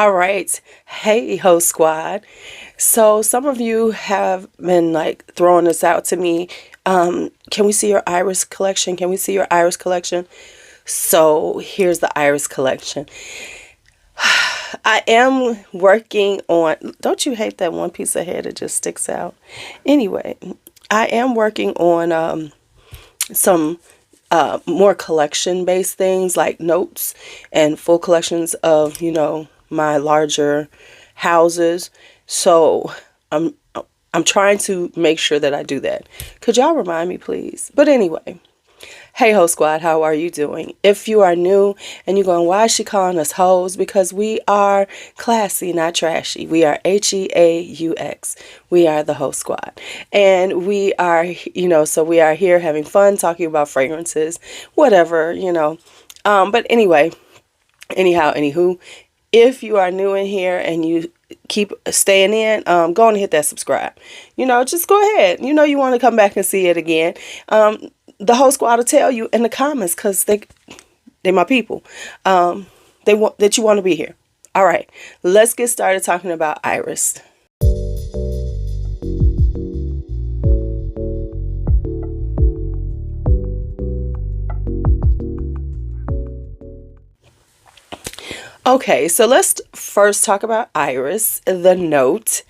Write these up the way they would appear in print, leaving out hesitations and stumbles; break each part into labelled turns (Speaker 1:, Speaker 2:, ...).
Speaker 1: All right. Hey, host squad. So some of you have been like throwing this out to me. Can we see your iris collection? Can we see your iris collection? So here's the iris collection. I am working on, don't you hate that one piece of hair that just sticks out? Anyway, I am working on some more collection based things like notes and full collections of, my larger houses. So I'm trying to make sure that I do that. Could y'all remind me, please? But anyway, hey, Ho Squad, how are you doing? If you are new and you're going, why is she calling us hoes? Because we are classy, not trashy. We are HEAUX. We are the Ho Squad. And we are, so we are here having fun, talking about fragrances, whatever, But anyway, anywho, if you are new in here and you keep staying in, go and hit that subscribe. Just go ahead. You want to come back and see it again. The whole squad will tell you in the comments because they my people. They want that you want to be here. All right, let's get started talking about Iris. Okay, so let's first talk about Iris, the note,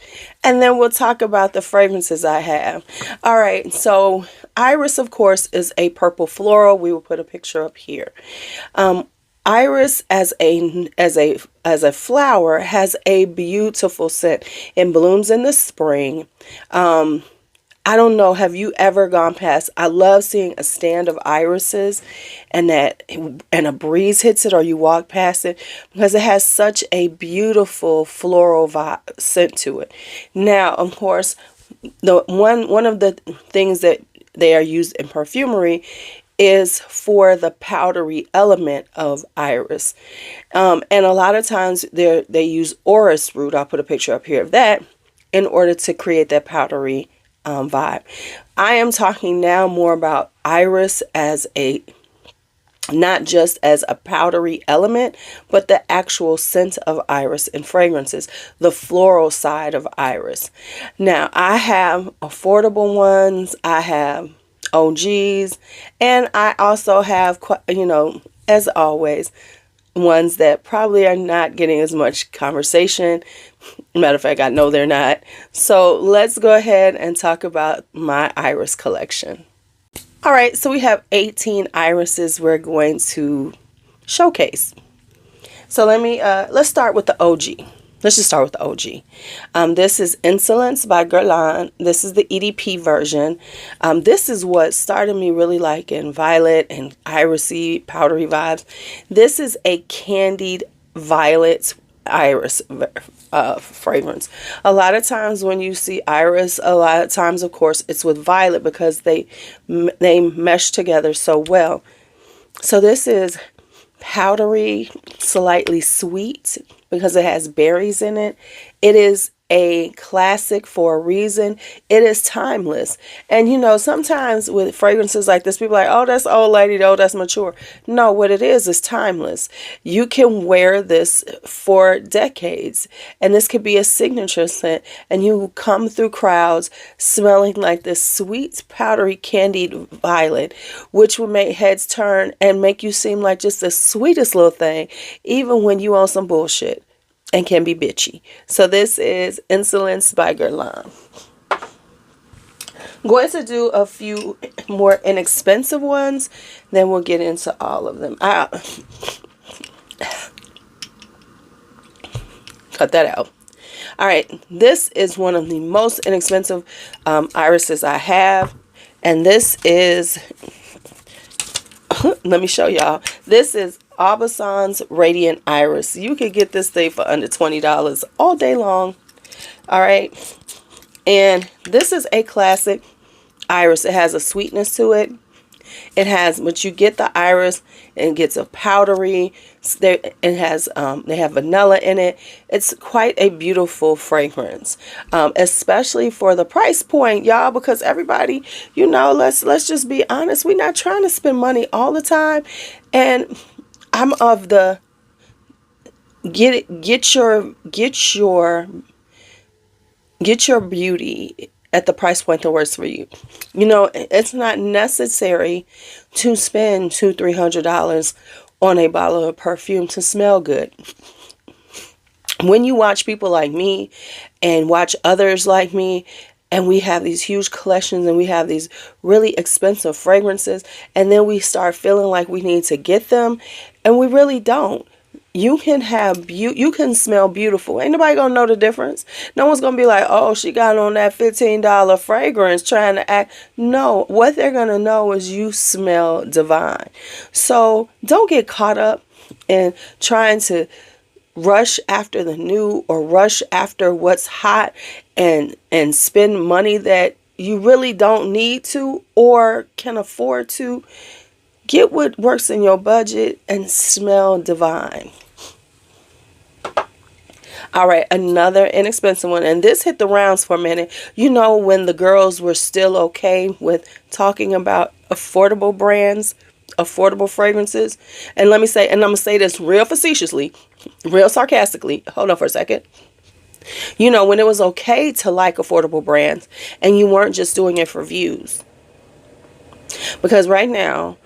Speaker 1: and then we'll talk about the fragrances I have. All right, so Iris, of course, is a purple floral. We will put a picture up here. Iris as a flower has a beautiful scent. It blooms in the spring. I don't know, have you ever gone past, I love seeing a stand of irises and a breeze hits it or you walk past it because it has such a beautiful floral vibe scent to it. Now, of course, one of the things that they are used in perfumery is for the powdery element of iris. And a lot of times they use orris root, I'll put a picture up here of that, in order to create that powdery vibe. I am talking now more about iris as not just as a powdery element, but the actual scent of iris in fragrances, the floral side of iris. Now, I have affordable ones, I have OGs, and I also have, as always, ones that probably are not getting as much conversation. Matter of fact, I know they're not. So let's go ahead and talk about my iris collection. All right, so we have 18 irises we're going to showcase. So let's start with the OG. Let's just start with the OG. This is Insolence by Guerlain. This is the EDP version. This is what started me really liking violet and irisy, powdery vibes. This is a candied violet iris fragrance. A lot of times when you see iris, a lot of times, of course, it's with violet because they mesh together so well. So this is powdery, slightly sweet because it has berries in it. It is a classic for a reason. It is timeless. And sometimes with fragrances like this, people are like, oh, that's old lady, oh, that's mature. No, what it is timeless. You can wear this for decades, and this could be a signature scent, and you come through crowds smelling like this sweet, powdery, candied violet, which will make heads turn and make you seem like just the sweetest little thing, even when you on some bullshit and can be bitchy. So this is Insolence by Guerlain. I'm going to do a few more inexpensive ones, then we'll get into all of them. Cut that out. All right, this is one of the most inexpensive irises I have, and this is, let me show y'all. This is Aubusson's Radiant Iris. You could get this thing for under $20 all day long. All right. And this is a classic iris. It has a sweetness to it. It has, but you get the iris and it gets a powdery. It has, they have vanilla in it. It's quite a beautiful fragrance, especially for the price point, y'all, because everybody, let's just be honest. We're not trying to spend money all the time. And I'm of the get your beauty at the price point that works for you. You know, it's not necessary to spend $200-300 on a bottle of perfume to smell good. When you watch people like me and watch others like me, and we have these huge collections and we have these really expensive fragrances, and then we start feeling like we need to get them, and we really don't. You can smell beautiful. Ain't nobody gonna know the difference. No one's gonna be like, oh, she got on that $15 fragrance trying to act. No, what they're gonna know is you smell divine. So don't get caught up in trying to rush after the new or rush after what's hot and spend money that you really don't need to or can afford to. Get what works in your budget and smell divine. All right, another inexpensive one, and this hit the rounds for a minute. You know, when the girls were still okay with talking about affordable brands, affordable fragrances. And let me say, and I'm going to say this real facetiously, real sarcastically. Hold on for a second. You know, when it was okay to like affordable brands and you weren't just doing it for views. Because right now,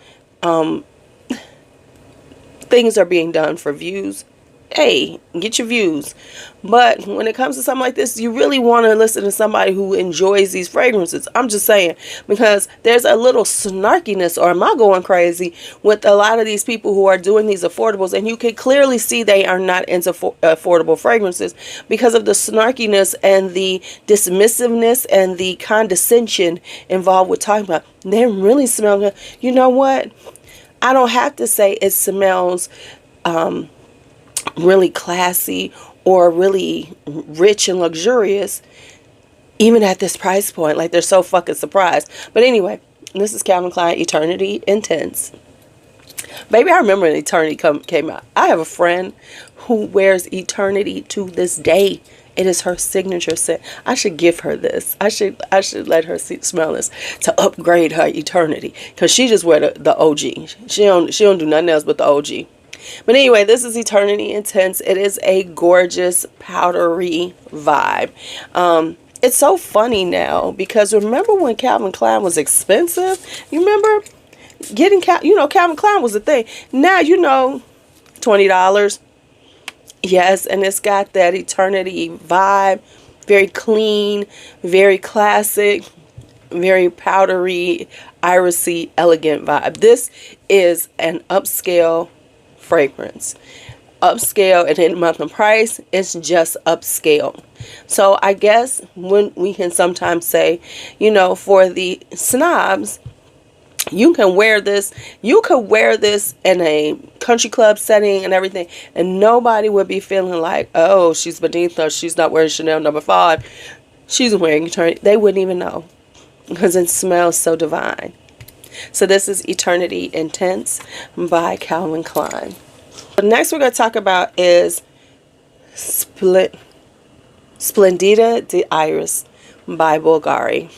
Speaker 1: things are being done for views. Hey, get your views. But when it comes to something like this, you really want to listen to somebody who enjoys these fragrances. I'm just saying, because there's a little snarkiness, or am I going crazy, with a lot of these people who are doing these affordables, and you can clearly see they are not into affordable fragrances because of the snarkiness and the dismissiveness and the condescension involved with talking about, they really smell good. You know what? I don't have to say it smells really classy or really rich and luxurious, even at this price point. Like, they're so fucking surprised. But anyway, this is Calvin Klein Eternity Intense. Baby, I remember when Eternity came out. I have a friend who wears Eternity to this day. It is her signature scent. I should give her this. I should let her smell this to upgrade her Eternity, because she just wear the OG. She don't do nothing else but the OG. But anyway, this is Eternity Intense. It is a gorgeous powdery vibe. It's so funny now, because remember when Calvin Klein was expensive? You remember getting Calvin Klein was a thing. Now, $20. Yes, and it's got that Eternity vibe. Very clean, very classic, very powdery, irisy, elegant vibe. This is an upscale fragrance. Upscale, and in month and price, it's just upscale. So I guess when we can sometimes say, for the snobs, you can wear this. You could wear this in a country club setting and everything, and nobody would be feeling like, oh, she's beneath us. She's not wearing Chanel No. 5. She's wearing Eternity. They wouldn't even know, because it smells so divine. So this is Eternity Intense by Calvin Klein. The next we're going to talk about is Splendida Iris by Bvlgari.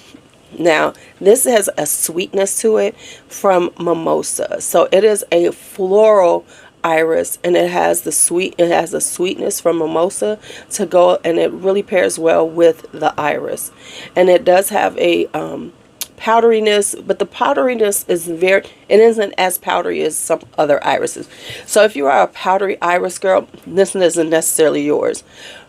Speaker 1: Now, this has a sweetness to it from mimosa. So it is a floral iris, and it has the sweetness from mimosa to go, and it really pairs well with the iris. And it does have a powderiness, but the powderiness it isn't as powdery as some other irises. So if you are a powdery iris girl, this isn't necessarily yours.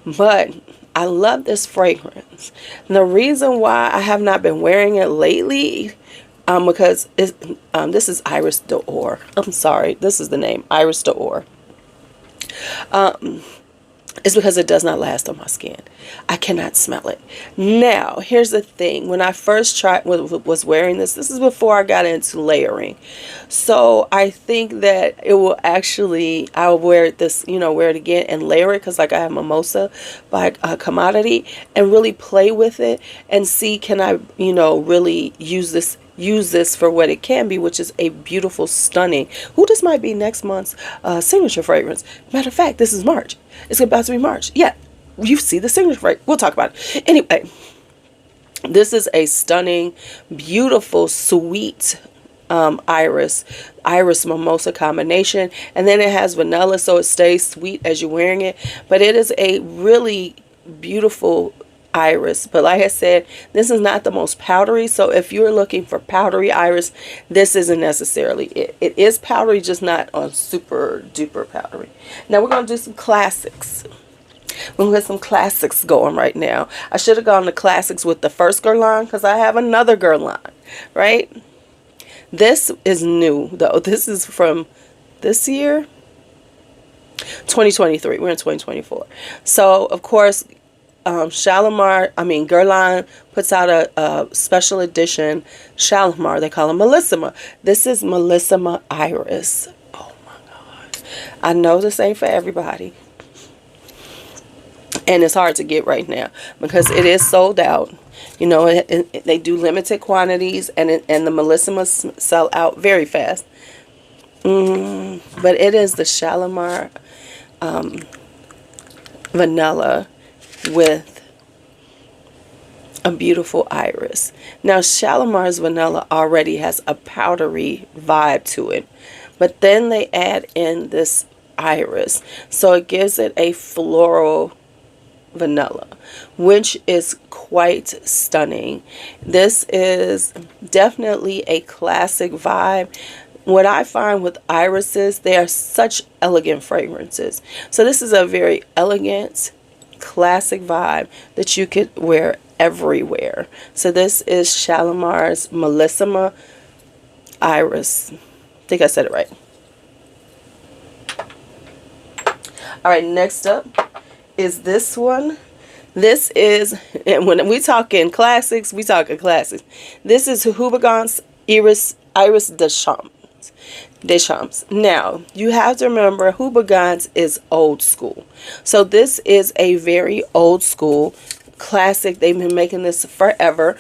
Speaker 1: But I love this fragrance. And the reason why I have not been wearing it lately, because this is Iris d'Or. I'm sorry, this is the name, Iris d'Or. It's because it does not last on my skin. I cannot smell it. Now, here's the thing. When I first was wearing this is before I got into layering. So I think that it will actually, I'll wear it wear it again and layer it, because like I have Mimosa by Commodity, and really play with it and see, can I, really use this for what it can be, which is a beautiful, stunning, this might be next month's signature fragrance. Matter of fact, this is March. It's about to be March. Yeah, you see the signature fragrance. We'll talk about it. Anyway, this is a stunning, beautiful, sweet iris. Iris mimosa combination. And then it has vanilla, so it stays sweet as you're wearing it. But it is a really beautiful iris. But like I said, this is not the most powdery. So if you're looking for powdery iris, this isn't necessarily it. It is powdery, just not on super duper powdery. Now we're going to do some classics. We're going to get some classics going right now. I should have gone to classics with the first Guerlain because I have another Guerlain, right? This is new, though. This is from this year, 2023. We're in 2024. So, of course, Guerlain puts out a special edition Shalimar. They call it Millisime. This is Millisime Iris. Oh, my God. I know this ain't for everybody. And it's hard to get right now because it is sold out. You know, they do limited quantities, and the Millisimas sell out very fast. But it is the Shalamar vanilla with a beautiful iris. Now, Shalamar's vanilla already has a powdery vibe to it, but then they add in this iris, so it gives it a floral vanilla, which is quite stunning. This is definitely a classic vibe. What I find with irises, they are such elegant fragrances. So this is a very elegant, classic vibe that you could wear everywhere. So this is Shalamar's Millisime Iris. I think I said it right. All right, next up is this one. This is, and when we talking classics, we talking classics. This is Houbigant's Iris Desams. Now, you have to remember, Houbigant is old school. So this is a very old school classic. They've been making this forever.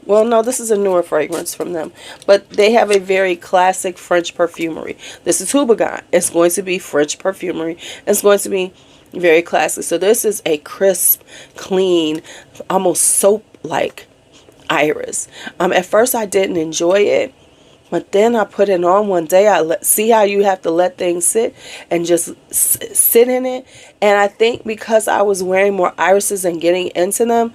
Speaker 1: Well, no, this is a newer fragrance from them. But they have a very classic French perfumery. This is Houbigant. It's going to be French perfumery. It's going to be very classic. So this is a crisp, clean, almost soap-like iris. At first I didn't enjoy it, but then I put it on one day. See how you have to let things sit and just sit in it. And I think because I was wearing more irises and getting into them,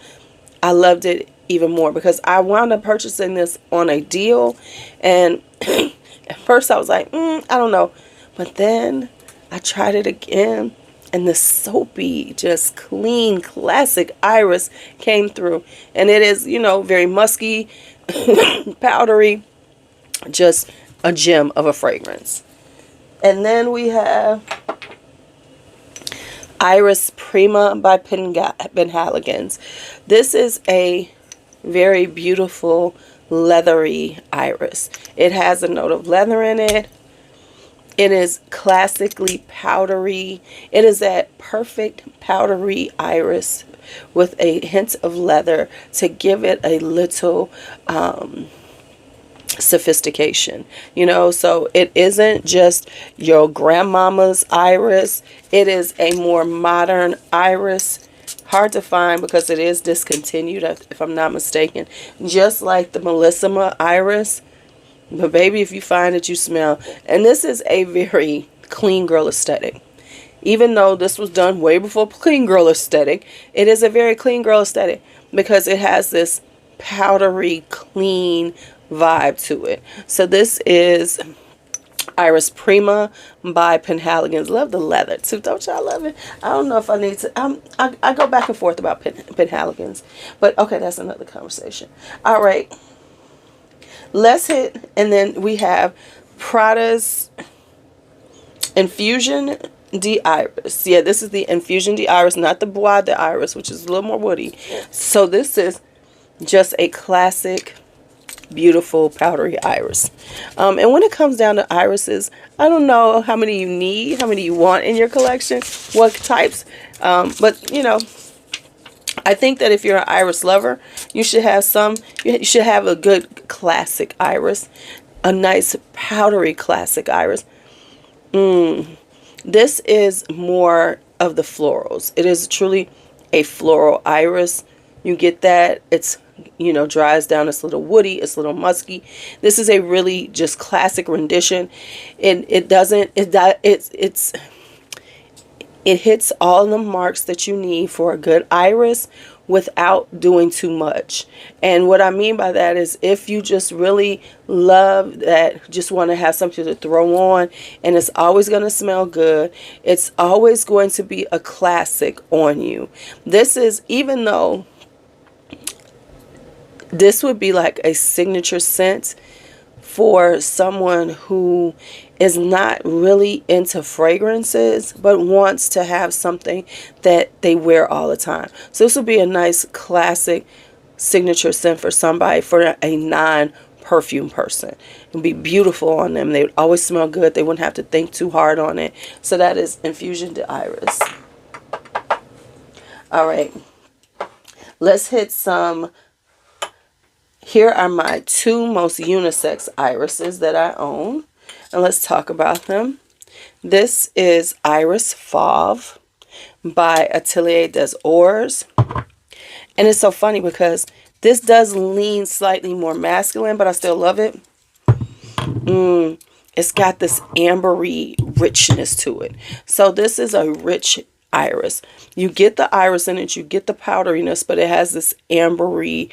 Speaker 1: I loved it even more because I wound up purchasing this on a deal. And at first I was like, I don't know. But then I tried it again, and the soapy, just clean, classic iris came through. And it is, you know, very musky, powdery, just a gem of a fragrance. And then we have Iris Prima by Penhaligon. This is a very beautiful leathery iris. It has a note of leather in it. It is classically powdery. It is that perfect powdery iris with a hint of leather to give it a little sophistication, you know. So it isn't just your grandmama's iris. It is a more modern iris. Hard to find because it is discontinued, if I'm not mistaken, just like the Millisime Iris. But baby, if you find it, you smell. And this is a very clean girl aesthetic. Even though this was done way before clean girl aesthetic, it is a very clean girl aesthetic because it has this powdery, clean vibe to it. So this is Iris Prima by Penhaligon. Love the leather too. Don't y'all love it? I don't know if I need to. I go back and forth about Penhaligon's, but okay, that's another conversation. All right. Let's hit, and then we have Prada's Infusion d'Iris. Yeah, this is the Infusion d'Iris, not the Bois d'Iris, which is a little more woody. So this is just a classic, beautiful, powdery iris. And when it comes down to irises, I don't know how many you need, how many you want in your collection, what types. But, you know, I think that if you're an iris lover, you should have some. You should have a good classic iris, a nice powdery classic iris. This is more of the florals. It is truly a floral iris. You get that. It's you know, dries down. It's a little woody, it's a little musky. This is a really just classic rendition. And it doesn't, it hits all the marks that you need for a good iris without doing too much. And what I mean by that is, if you just really love that, just want to have something to throw on, and it's always going to smell good, it's always going to be a classic on you. This is, even though this would be like a signature scent for someone who is not really into fragrances but wants to have something that they wear all the time. So this would be a nice classic signature scent for somebody, for a non-perfume person. It would be beautiful on them. They would always smell good. They wouldn't have to think too hard on it. So that is Infusion de Iris. All right, let's hit some. Here are my two most unisex irises that I own, and let's talk about them. This is Iris Fauve by Atelier des Ors. And it's so funny because this does lean slightly more masculine, but I still love it. It's got this ambery richness to it. So this is a rich iris. You get the iris in it, you get the powderiness, but it has this ambery,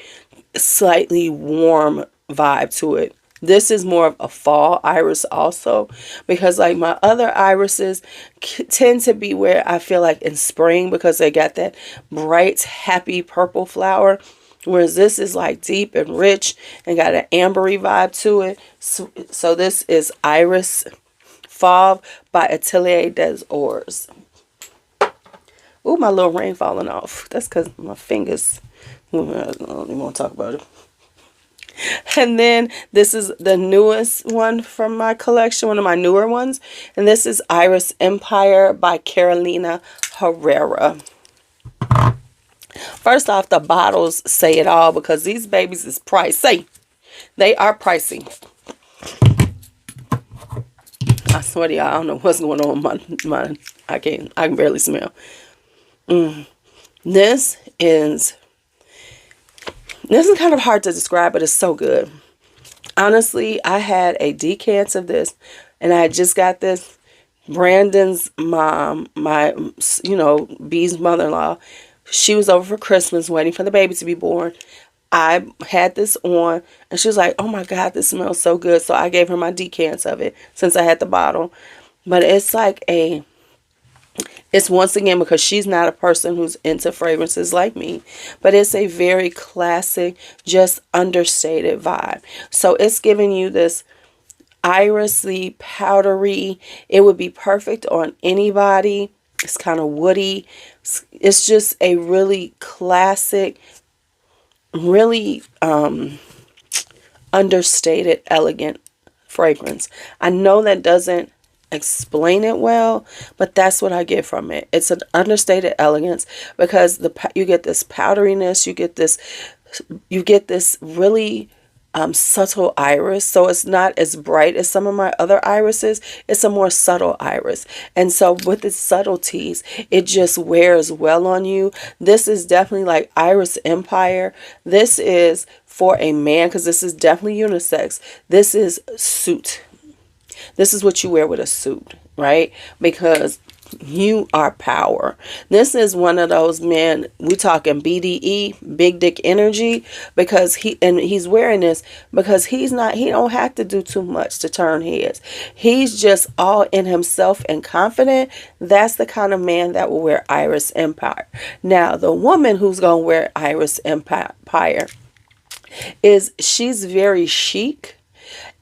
Speaker 1: slightly warm vibe to it. This is more of a fall iris also, because like my other irises tend to be where I feel like in spring, because they got that bright, happy purple flower, whereas this is like deep and rich and got an ambery vibe to it. So this is Iris Fauve by Atelier des Ors. Ooh, my little ring falling off. That's because my fingers, I don't even want to talk about it. And then this is the newest one from my collection, one of my newer ones. And this is Iris Empire by Carolina Herrera. First off, the bottles say it all, because these babies is pricey. They are pricey. I swear to y'all, I don't know what's going on with my I can barely smell. This is kind of hard to describe, but it's so good. Honestly, I had a decant of this, and I just got this. Brandon's mom, my, B's mother-in-law, she was over for Christmas waiting for the baby to be born. I had this on, and she was like, oh my God, this smells so good. So I gave her my decants of it since I had the bottle. But it's like it's once again, because she's not a person who's into fragrances like me, but it's a very classic, just understated vibe. So it's giving you this irisy, powdery. It would be perfect on anybody. It's kind of woody. It's just a really classic, really understated, elegant fragrance. I know that doesn't explain it well, but that's what I get from it. It's an understated elegance, because you get this powderiness, you get this really subtle iris. So it's not as bright as some of my other irises. It's a more subtle iris, and so with its subtleties, it just wears well on you. This is definitely like Iris Empire. This is for a man, because this is definitely unisex. This is suit. This is what you wear with a suit, right? Because you are power. This is one of those men, we talking BDE, big dick energy, because he's wearing this because he don't have to do too much to turn heads. He's just all in himself and confident. That's the kind of man that will wear Iris Empire. Now, the woman who's going to wear Iris Empire she's very chic.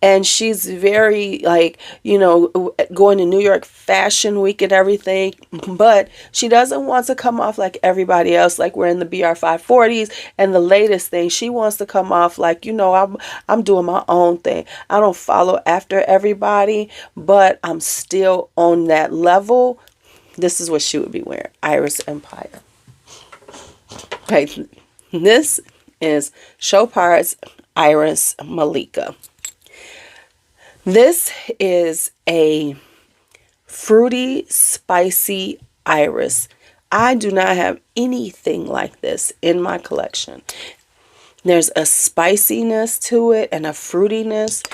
Speaker 1: And she's very, like, going to New York Fashion Week and everything. But she doesn't want to come off like everybody else, like we're in the BR 540s and the latest thing. She wants to come off like, I'm doing my own thing. I don't follow after everybody, but I'm still on that level. This is what she would be wearing. Iris Empire. Okay, this is Chopard's Iris Malika. This is a fruity, spicy iris. I do not have anything like this in my collection. There's a spiciness to it and a fruitiness,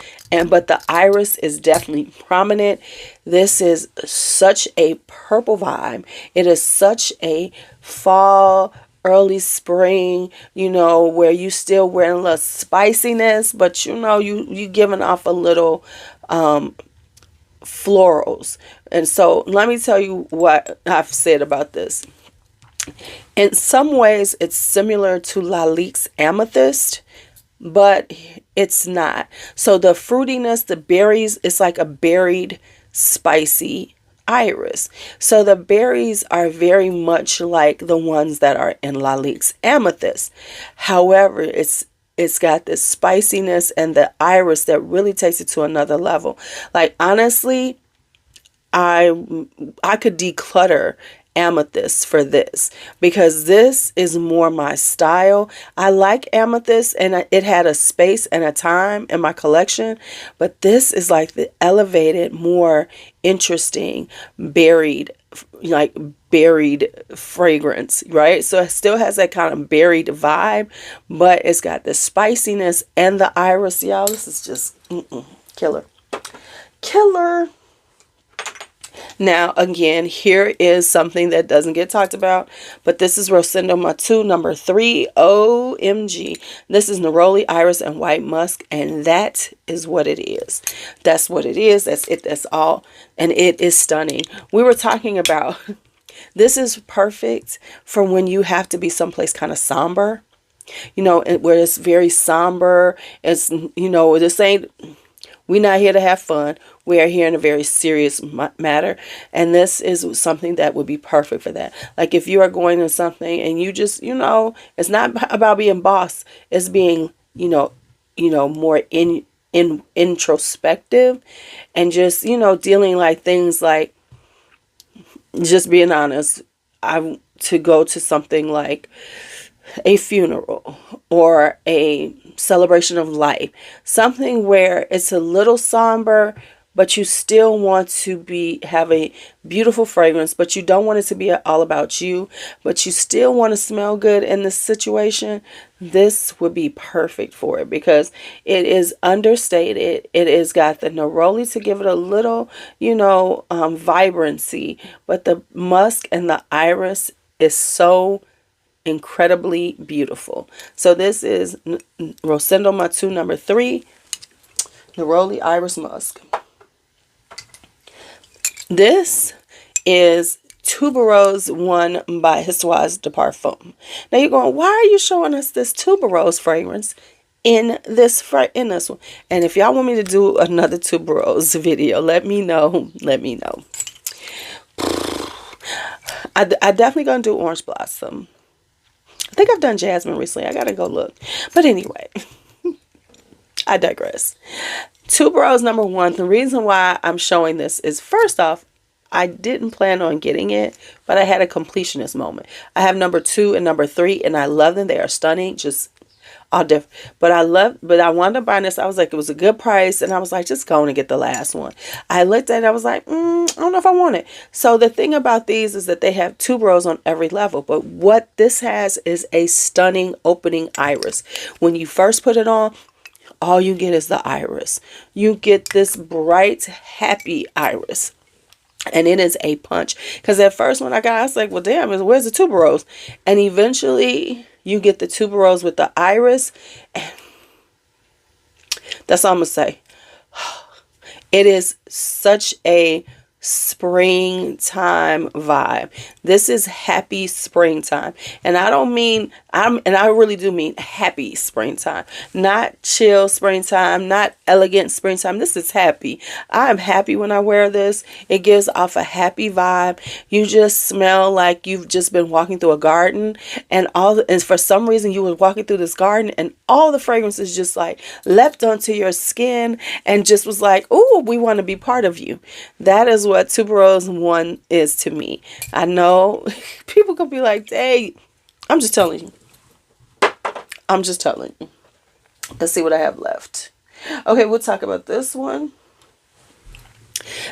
Speaker 1: but the iris is definitely prominent. This is such a purple vibe. It is such a fall, early spring, you know, where you still wearing a little spiciness, but you know, you giving off a little florals. And so let me tell you what I've said about this. In some ways, it's similar to Lalique's Amethyst, but it's not. So the fruitiness, the berries, it's like a berried, spicy iris. So the berries are very much like the ones that are in Lalique's Amethyst. However, it's got this spiciness and the iris that really takes it to another level. Like, honestly, I could declutter amethyst for this, because this is more my style. I like amethyst, and it had a space and a time in my collection, but this is like the elevated, more interesting berried, like berried fragrance, right? So it still has that kind of berried vibe, but it's got the spiciness and the iris. Y'all, this is just killer. Now, again, here is something that doesn't get talked about, but this is Rosendo Matu number 3. OMG. This is Neroli Iris and White Musk, and that is what it is. That's what it is. That's it. That's all. And it is stunning. We were talking about, this is perfect for when you have to be someplace kind of somber, you know, where it's very somber. It's, you know, this ain't, we're not here to have fun. We are here in a very serious matter. And this is something that would be perfect for that. Like if you are going to something and you just, you know, it's not about being boss. It's being, you know, more introspective, and just, you know, dealing like things like, just being honest, to go to something like a funeral or a celebration of life, something where it's a little somber, but you still want to have a beautiful fragrance, but you don't want it to be all about you, but you still want to smell good in this situation. This would be perfect for it, because it is understated. It has got the neroli to give it a little, you know, vibrancy, but the musk and the iris is so incredibly beautiful. So this is Rosendo Matu number 3, Neroli Iris Musk. This is Tuberose one by Histoire de Parfum. Now you're going, why are you showing us this Tuberose fragrance in this one? And if y'all want me to do another Tuberose video, let me know. Let me know. I definitely gonna do Orange Blossom. I think I've done Jasmine recently. I gotta go look. But anyway, I digress. Tuberose number 1. The reason why I'm showing this is, first off, I didn't plan on getting it, but I had a completionist moment. I have number 2 and number 3, and I love them. They are stunning. Just all different. But I wound up buying this. I was like, it was a good price, and I was like, just going to get the last one. I looked at it. I was like, I don't know if I want it. So the thing about these is that they have tuberose on every level. But what this has is a stunning opening iris. When you first put it on, all you get is the iris. You get this bright, happy iris. And it is a punch. Because at first when I got it, I was like, well, damn, where's the tuberose? And eventually you get the tuberose with the iris. And that's all I'm going to say. It is such a springtime vibe. This is happy springtime, and I don't mean I really do mean happy springtime, not chill springtime, not elegant springtime. This is happy. I'm happy when I wear this. It gives off a happy vibe. You just smell like you've just been walking through a garden, and for some reason you were walking through this garden, and all the fragrances just like leapt onto your skin and just was like, oh, we want to be part of you. That is what Tuberose 1 is to me. I know people could be like, hey, I'm just telling you. I'm just telling you. Let's see what I have left. Okay, we'll talk about this one.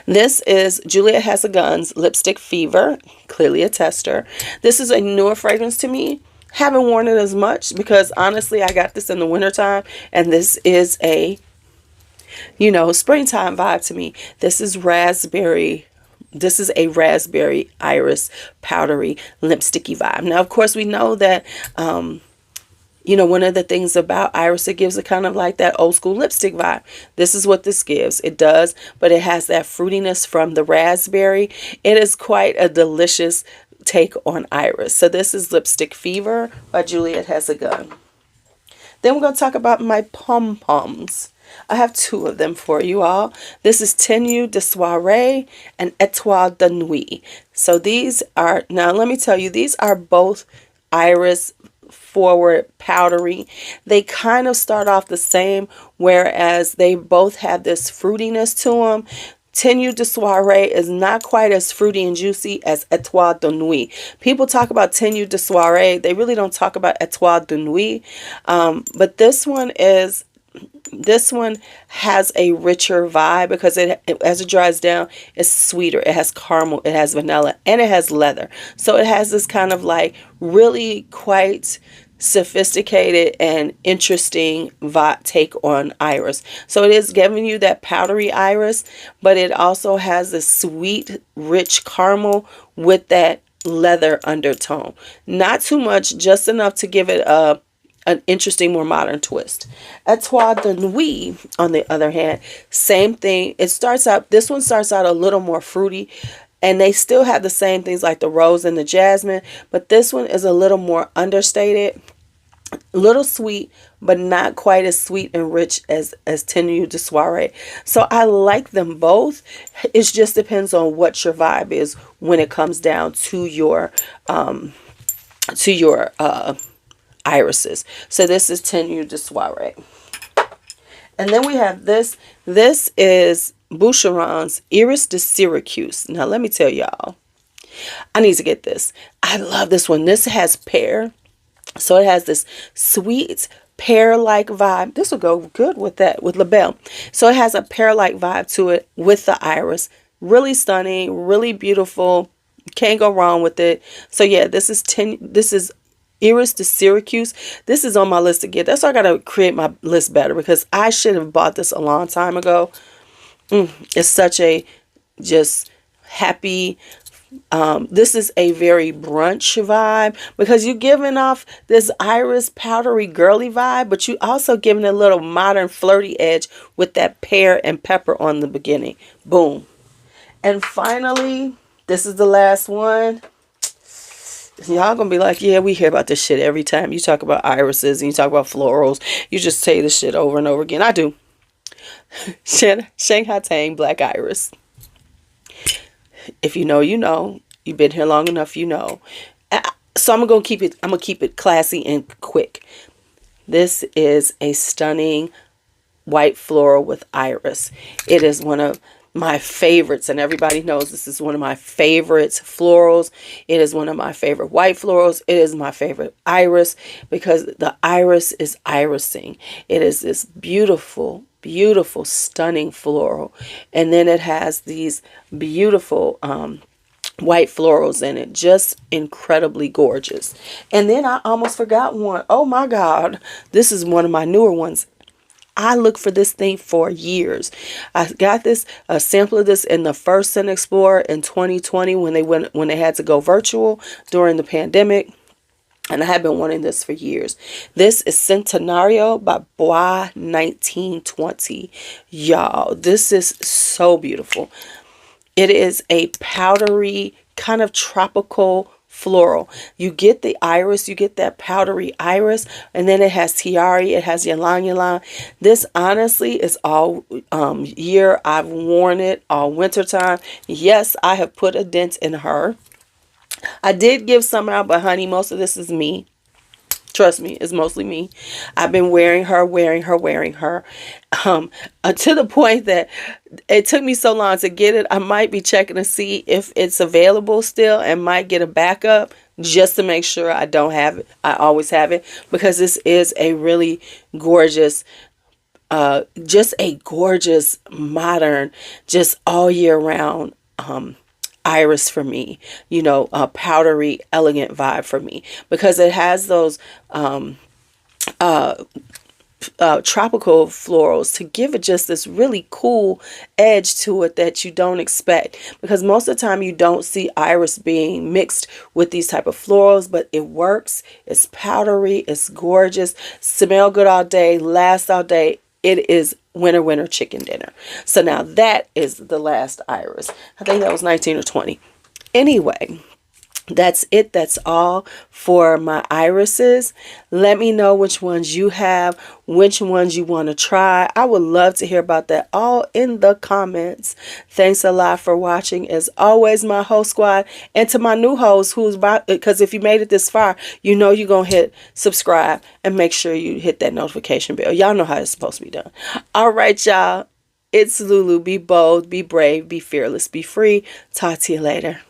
Speaker 1: This is Juliet Has a Guns Lipstick Fever. Clearly a tester. This is a newer fragrance to me. Haven't worn it as much because honestly, I got this in the wintertime, and this is a, springtime vibe to me. This is raspberry. This is a raspberry iris powdery lipsticky vibe. Now, of course, we know that, one of the things about iris, it gives a kind of like that old school lipstick vibe. This is what this gives. It does, but it has that fruitiness from the raspberry. It is quite a delicious take on iris. So this is Lipstick Fever by Juliette Has a Gun. Then we're going to talk about my pom-poms. I have two of them for you all. This is Tenue de Soirée and Étoile de Nuit. So these are, now let me tell you, these are both iris forward powdery. They kind of start off the same, whereas they both have this fruitiness to them. Tenue de Soirée is not quite as fruity and juicy as Étoile de Nuit. People talk about Tenue de Soirée. They really don't talk about Étoile de Nuit. But this one has a richer vibe because as it dries down, it's sweeter. It has caramel, it has vanilla, and it has leather. So it has this kind of like really quite sophisticated and interesting take on iris. So it is giving you that powdery iris, but it also has this sweet, rich caramel with that leather undertone. Not too much, just enough to give it an interesting, more modern twist. Étoile de Nuit, on the other hand, same thing. This one starts out a little more fruity, and they still have the same things like the rose and the jasmine, but this one is a little more understated, a little sweet, but not quite as sweet and rich as Tenue de Soirée. So I like them both. It just depends on what your vibe is when it comes down to your irises. So this is Tenue de Soirée. And then we have this. This is Boucheron's Iris de Syracuse. Now let me tell y'all, I need to get this. I love this one. This has pear. So it has this sweet pear-like vibe. This will go good with that, with LaBelle. So it has a pear-like vibe to it with the iris. Really stunning, really beautiful. Can't go wrong with it. So yeah, this is Iris de Syracuse. This is on my list to get. That's why I got to create my list better, because I should have bought this a long time ago. It's such a just happy. This is a very brunch vibe because you're giving off this iris powdery girly vibe, but you also giving a little modern flirty edge with that pear and pepper on the beginning. Boom. And finally, this is the last one. Y'all gonna be like, yeah, we hear about this shit every time you talk about irises and you talk about florals. You just say this shit over and over again. I do. Shanghai Tang Black Iris. If you know, you know. You've been here long enough, you know. So I'm gonna keep it classy and quick. This is a stunning white floral with iris. It is one of my favorites, and everybody knows this is one of my favorites florals. It is one of my favorite white florals. It is my favorite iris because the iris is irising. It is this beautiful, beautiful, stunning floral, and then it has these beautiful white florals in it, just incredibly gorgeous. And then I almost forgot one. Oh my god, this is one of my newer ones. I looked for this thing for years. I got a sample of this in the first Scent Explorer in 2020 when they had to go virtual during the pandemic. And I have been wanting this for years. This is Centenario by Bois 1920. Y'all, this is so beautiful. It is a powdery, kind of tropical floral. You get the iris, you get that powdery iris, and then it has tiare, it has ylang ylang. This honestly is all year. I've worn it all winter time. Yes, I have put a dent in her. I did give some out, but honey, most of this is me. Trust me, it's mostly me. I've been wearing her. To the point that it took me so long to get it. I might be checking to see if it's available still and might get a backup just to make sure I don't have it. I always have it because this is a really gorgeous, just a gorgeous, modern, just all year round iris for me, you know, a powdery, elegant vibe for me, because it has those tropical florals to give it just this really cool edge to it that you don't expect, because most of the time you don't see iris being mixed with these type of florals, but it works. It's powdery, it's gorgeous, smell good all day, last all day. It is winter chicken dinner. So now that is the last iris. I think that was 19 or 20. Anyway, that's it. That's all for my irises. Let me know which ones you have, which ones you want to try. I would love to hear about that all in the comments. Thanks a lot for watching, as always, my whole squad, and to my new host who's about, because if you made it this far, you know you're gonna hit subscribe and make sure you hit that notification bell. Y'all know how it's supposed to be done. All right, y'all, it's LuuLuu. Be bold, be brave, be fearless, be free. Talk to you later.